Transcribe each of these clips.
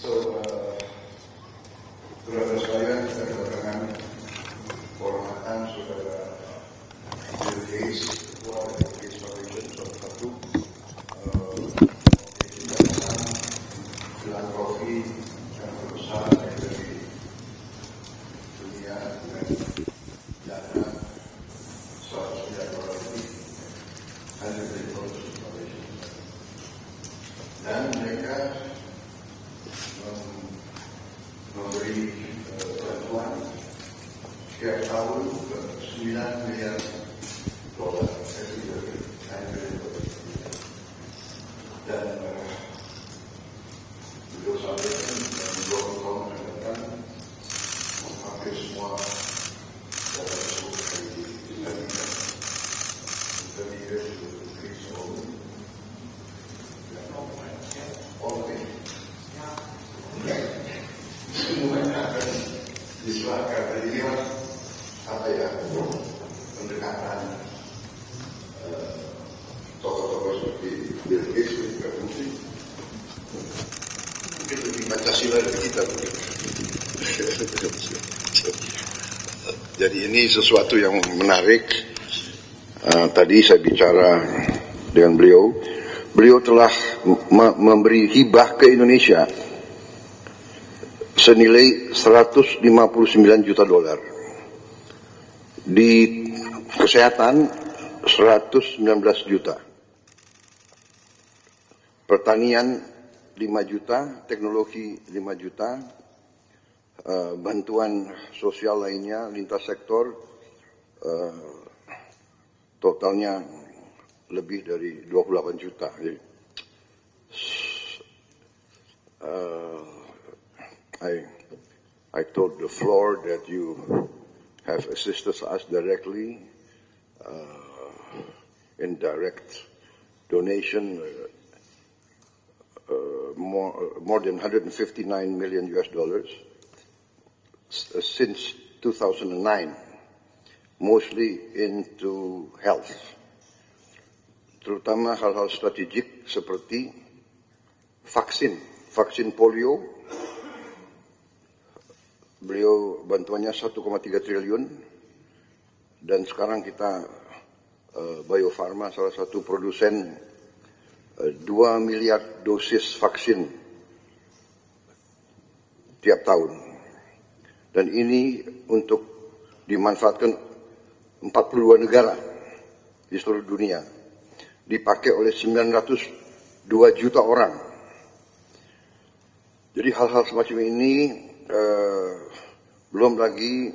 Saudara sekalian, kita kedatangan kehormatan saudara Bill Gates, ketua dari Gates Foundation, salah satu filantropi yang terbesar dari dunia dengan dana $100 miliar lebih hanya dari Foundation. Dan mereka memberi bantuan setiap tahun ke $9 miliar dan beliau sampaikan dalam 20 tahun yang akan memakai semua data tersebut dari Istana semuanya akan diserahkan dari lewat apa ya, pendekatan tokoh-tokoh seperti Bill Gates juga mungkin lebih Pancasila dari kita mungkin. Jadi ini sesuatu yang menarik. Tadi saya bicara dengan beliau. Beliau telah memberi hibah ke Indonesia senilai $159 juta. Di kesehatan 119 juta. Pertanian 5 juta, teknologi 5 juta, bantuan sosial lainnya lintas sektor totalnya lebih dari 28 juta. Jadi, I told the floor that you have assisted us directly in direct donation, more than $159 million since 2009, mostly into health, terutama hal-hal strategik seperti vaksin polio. Beliau bantuannya 1,3 triliun, dan sekarang kita Bio Farma salah satu produsen 2 miliar dosis vaksin tiap tahun, dan ini untuk dimanfaatkan 42 negara di seluruh dunia, dipakai oleh 902 juta orang. Jadi hal-hal semacam ini, belum lagi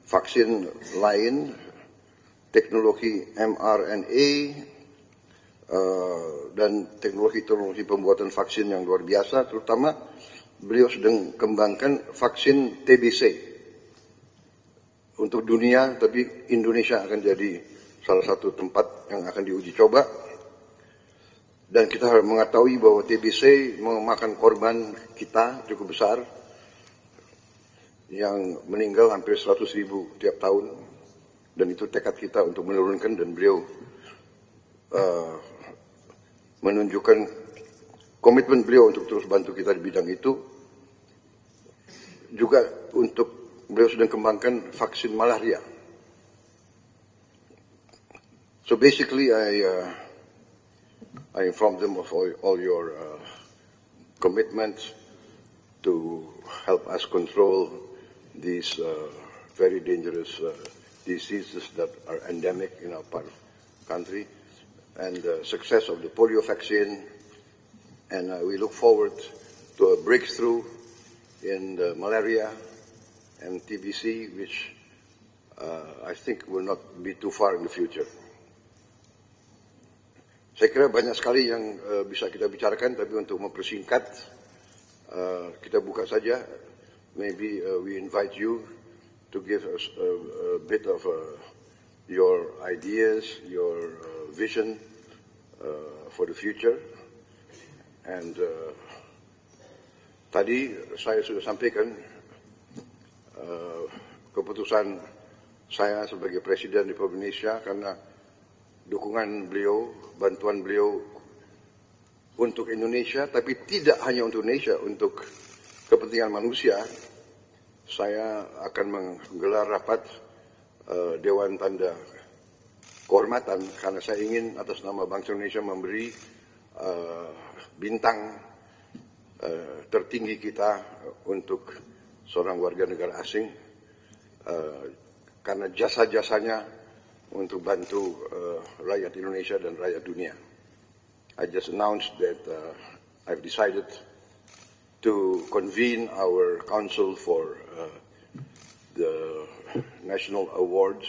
vaksin lain, teknologi mRNA, dan teknologi pembuatan vaksin yang luar biasa. Terutama beliau sedang kembangkan vaksin TBC untuk dunia, tapi Indonesia akan jadi salah satu tempat yang akan diuji coba. Dan kita harus mengetahui bahwa TBC memakan korban kita cukup besar, yang meninggal hampir 100.000 tiap tahun, dan itu tekad kita untuk menurunkan, dan beliau menunjukkan komitmen beliau untuk terus bantu kita di bidang itu. Juga untuk beliau sedang kembangkan vaksin malaria. So basically I informed them of all your commitments to help us control these very dangerous diseases that are endemic in our part of the country, and the success of the polio vaccine. And we look forward to a breakthrough in the malaria and TBC, which I think will not be too far in the future. Saya kira banyak sekali yang bisa kita bicarakan, tapi untuk mempersingkat, kita buka saja. Maybe we invite you to give us a bit of your ideas, your vision for the future. And tadi saya sudah sampaikan keputusan saya sebagai Presiden Republik Indonesia, karena dukungan beliau, bantuan beliau untuk Indonesia, tapi tidak hanya untuk Indonesia, untuk kepentingan manusia, saya akan menggelar rapat Dewan Tanda Kehormatan karena saya ingin atas nama bangsa Indonesia memberi bintang tertinggi kita untuk seorang warga negara asing karena jasa-jasanya untuk bantu rakyat Indonesia dan rakyat dunia. I just announced that I've decided to convene our council for the national awards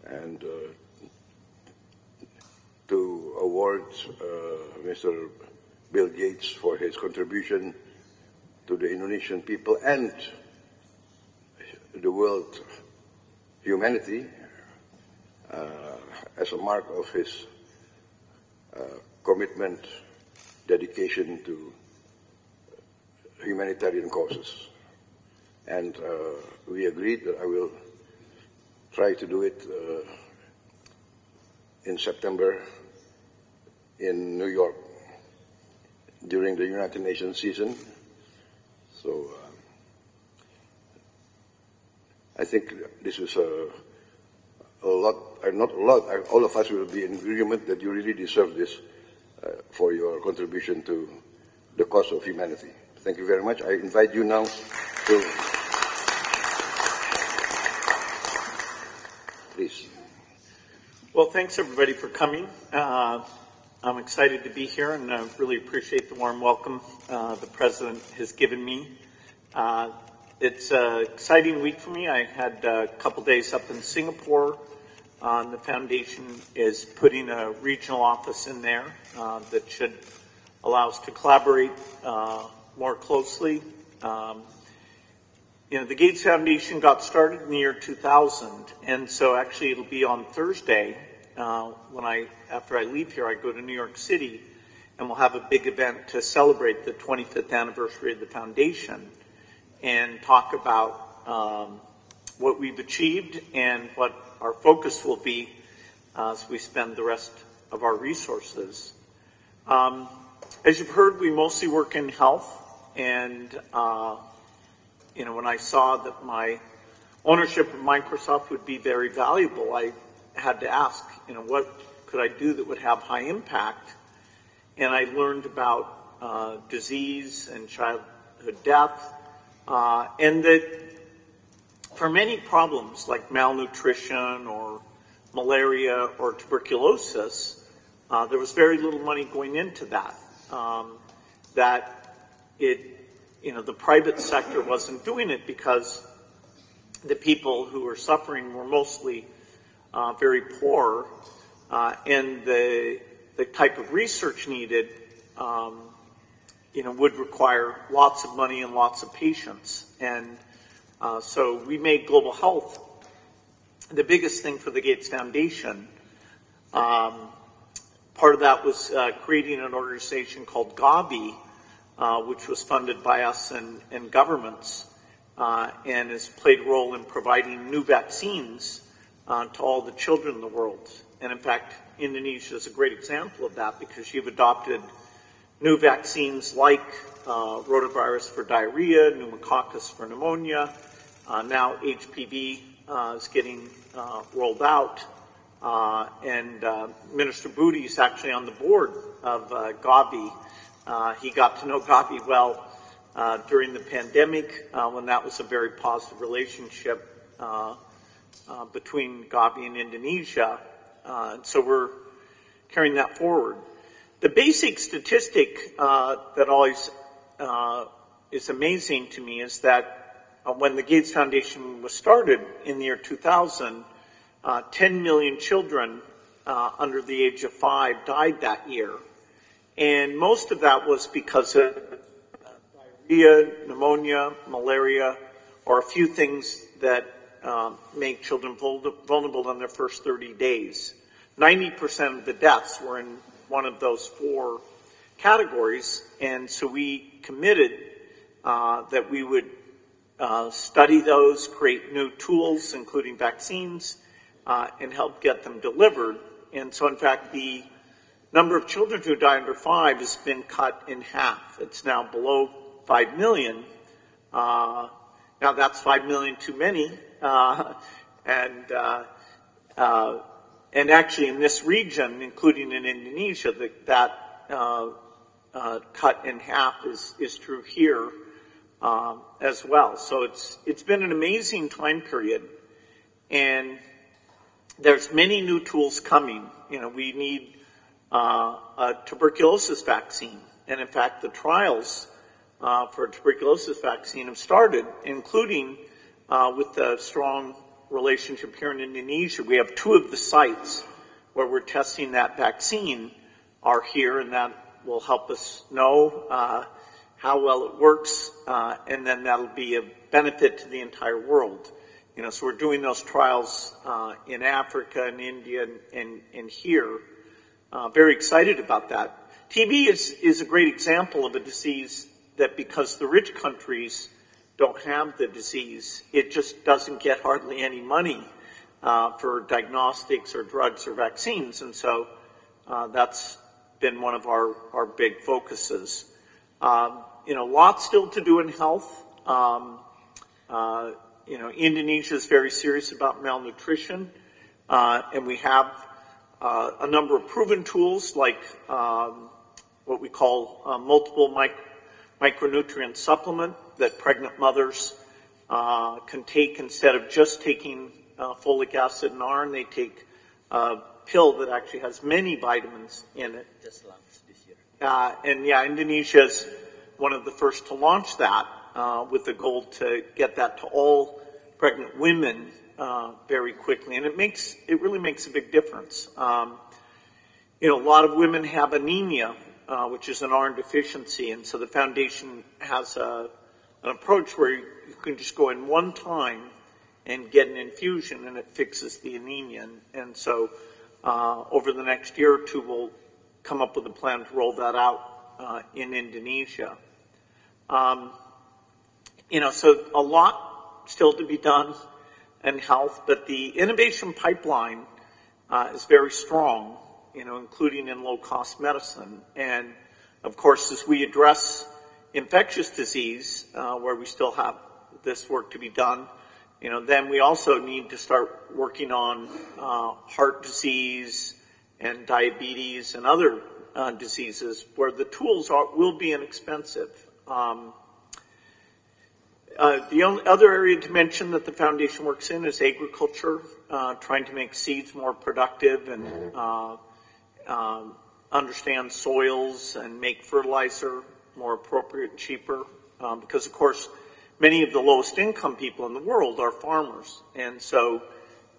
and to award Mr. Bill Gates for his contribution to the Indonesian people and the world humanity as a mark of his commitment, dedication to humanitarian causes. And we agreed that I will try to do it in September in New York during the United Nations season. So I think this is a lot, not a lot, all of us will be in agreement that you really deserve this for your contribution to the cause of humanity. Thank you very much. I invite you now to, please. Well, thanks everybody for coming. I'm excited to be here and I really appreciate the warm welcome the President has given me. It's an exciting week for me. I had a couple days up in Singapore. The foundation is putting a regional office in there that should allow us to collaborate more closely. The Gates Foundation got started in the year 2000, and so actually it'll be on Thursday after I leave here, I go to New York City, and we'll have a big event to celebrate the 25th anniversary of the foundation and talk about what we've achieved and what our focus will be as we spend the rest of our resources. As you've heard, we mostly work in health, and when I saw that my ownership of Microsoft would be very valuable, I had to ask, what could I do that would have high impact? And I learned about disease and childhood death, and that for many problems like malnutrition or malaria or tuberculosis, there was very little money going into that. The private sector wasn't doing it because the people who were suffering were mostly very poor, and the type of research needed, would require lots of money and lots of patience. And so we made global health the biggest thing for the Gates Foundation. Part of that was creating an organization called Gavi, which was funded by us and governments, and has played a role in providing new vaccines to all the children in the world. And in fact, Indonesia is a great example of that because you've adopted new vaccines like rotavirus for diarrhea, pneumococcus for pneumonia. Now HPV is getting rolled out. And Minister Budi is actually on the board of Gavi. He got to know Gavi well during the pandemic when that was a very positive relationship between Gavi and Indonesia. And so we're carrying that forward. The basic statistic that always is amazing to me is that when the Gates Foundation was started in the year 2000, 10 million children under the age of 5 died that year. And most of that was because of diarrhea, pneumonia, malaria, or a few things that make children vulnerable in their first 30 days. 90% of the deaths were in one of those 4 categories, and so we committed that we would study those, create new tools, including vaccines, and help get them delivered. And so, in fact, the number of children who die under 5 has been cut in half. It's now below 5 million. Now that's 5 million too many, and actually in this region, including in Indonesia, that cut in half is true here as well. So it's been an amazing time period, and there's many new tools coming. We need a tuberculosis vaccine, and in fact, the trials for a tuberculosis vaccine have started, including with the strong relationship here in Indonesia. We have 2 of the sites where we're testing that vaccine are here, and that will help us know how well it works, and then that'll be a benefit to the entire world. So we're doing those trials in Africa and India and here. Very excited about that. TB is a great example of a disease that, because the rich countries don't have the disease, it just doesn't get hardly any money for diagnostics or drugs or vaccines, and so that's been one of our big focuses. Lots still to do in health. Indonesia is very serious about malnutrition, and we have a number of proven tools like what we call multiple micronutrient supplement that pregnant mothers can take instead of just taking folic acid and iron. They take a pill that actually has many vitamins in it. Just launched this year. Indonesia is one of the first to launch that with the goal to get that to all pregnant women very quickly, and it really makes a big difference. A lot of women have anemia, which is an iron deficiency, and so the foundation has an approach where you can just go in one time and get an infusion, and it fixes the anemia. And so over the next year or 2, we'll come up with a plan to roll that out in Indonesia. So a lot still to be done in health, but the innovation pipeline is very strong, including in low-cost medicine. And, of course, as we address infectious disease, where we still have this work to be done, then we also need to start working on heart disease and diabetes and other diseases where the tools will be inexpensive. The only other area to mention that the foundation works in is agriculture, trying to make seeds more productive and understand soils and make fertilizer more appropriate and cheaper. Because, of course, many of the lowest income people in the world are farmers. And so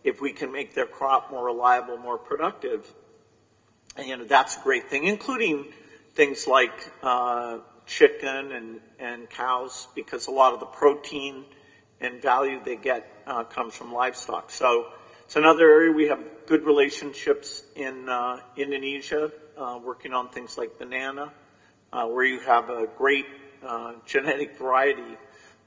if we can make their crop more reliable, more productive, that's a great thing, including things like chicken and cows, because a lot of the protein and value they get comes from livestock. So it's another area we have good relationships in Indonesia, working on things like banana, where you have a great genetic variety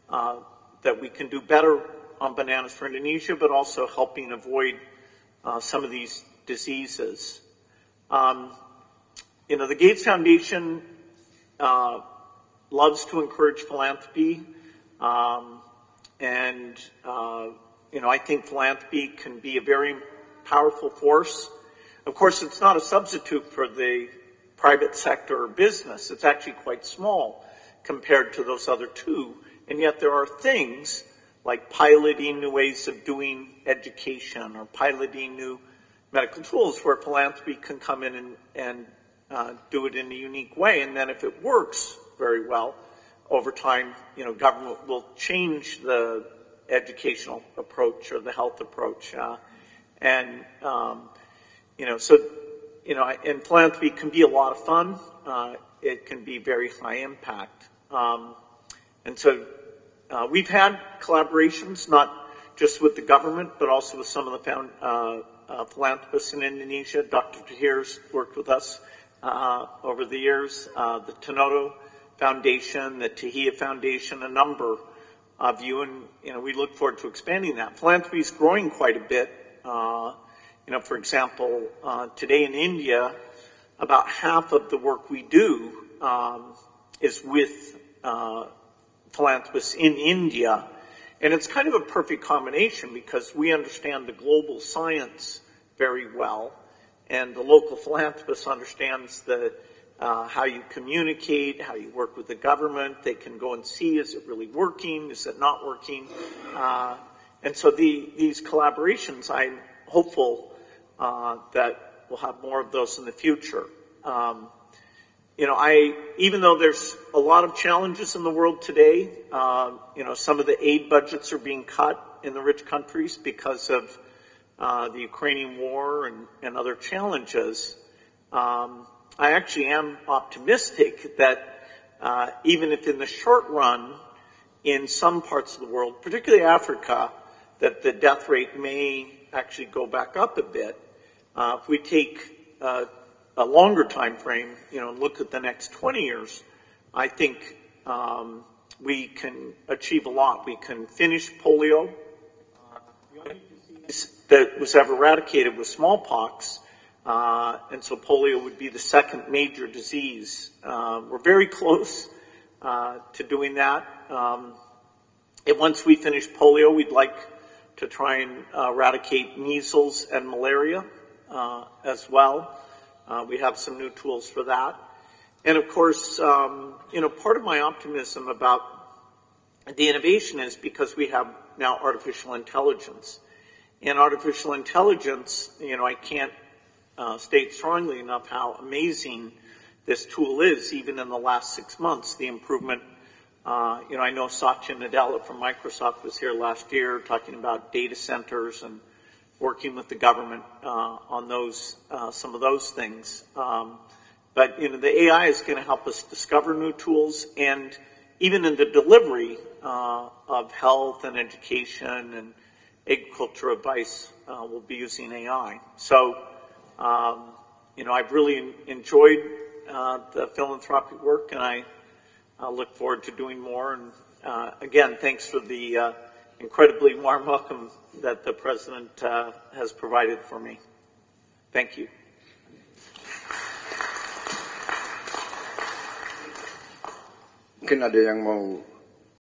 that we can do better on bananas for Indonesia, but also helping avoid some of these diseases. The Gates Foundation loves to encourage philanthropy, and I think philanthropy can be a very powerful force. Of course, it's not a substitute for the private sector or business. It's actually quite small compared to those other two, and yet there are things like piloting new ways of doing education or piloting new medical tools where philanthropy can come in and do it in a unique way, and then if it works very well, over time, government will change the educational approach or the health approach, and philanthropy can be a lot of fun. It can be very high impact, and so we've had collaborations not just with the government, but also with some of the philanthropists in Indonesia. Dr. Tahir's worked with us over the years, the Tanoto Foundation, the Tahia Foundation, a number of you, and we look forward to expanding that. Philanthropy is growing quite a bit. For example, today in India, about half of the work we do is with philanthropists in India. And it's kind of a perfect combination because we understand the global science very well, and the local philanthropist understands the how you communicate, how you work with the government. They can go and see, is it really working? Is it not working? And so these collaborations, I'm hopeful that we'll have more of those in the future. Even though there's a lot of challenges in the world today, some of the aid budgets are being cut in the rich countries because of the Ukrainian war and other challenges. I actually am optimistic that even if in the short run, in some parts of the world, particularly Africa, that the death rate may actually go back up a bit. If we take a longer time frame, look at the next 20 years, I think we can achieve a lot. We can finish polio. The only disease that was ever eradicated was smallpox. And so polio would be the second major disease. We're very close to doing that. And once we finish polio, we'd like to try and eradicate measles and malaria as well. We have some new tools for that. And of course, part of my optimism about the innovation is because we have now artificial intelligence. And artificial intelligence, I can't state strongly enough how amazing this tool is, even in the last 6 months. The improvement, I know Satya Nadella from Microsoft was here last year talking about data centers and working with the government on those, some of those things. But the AI is going to help us discover new tools, and even in the delivery of health and education and agriculture advice, we'll be using AI. So, I've really enjoyed the philanthropic work, and I look forward to doing more. And again, thanks for the incredibly warm welcome that the President has provided for me. Thank you. Mungkin ada yang mau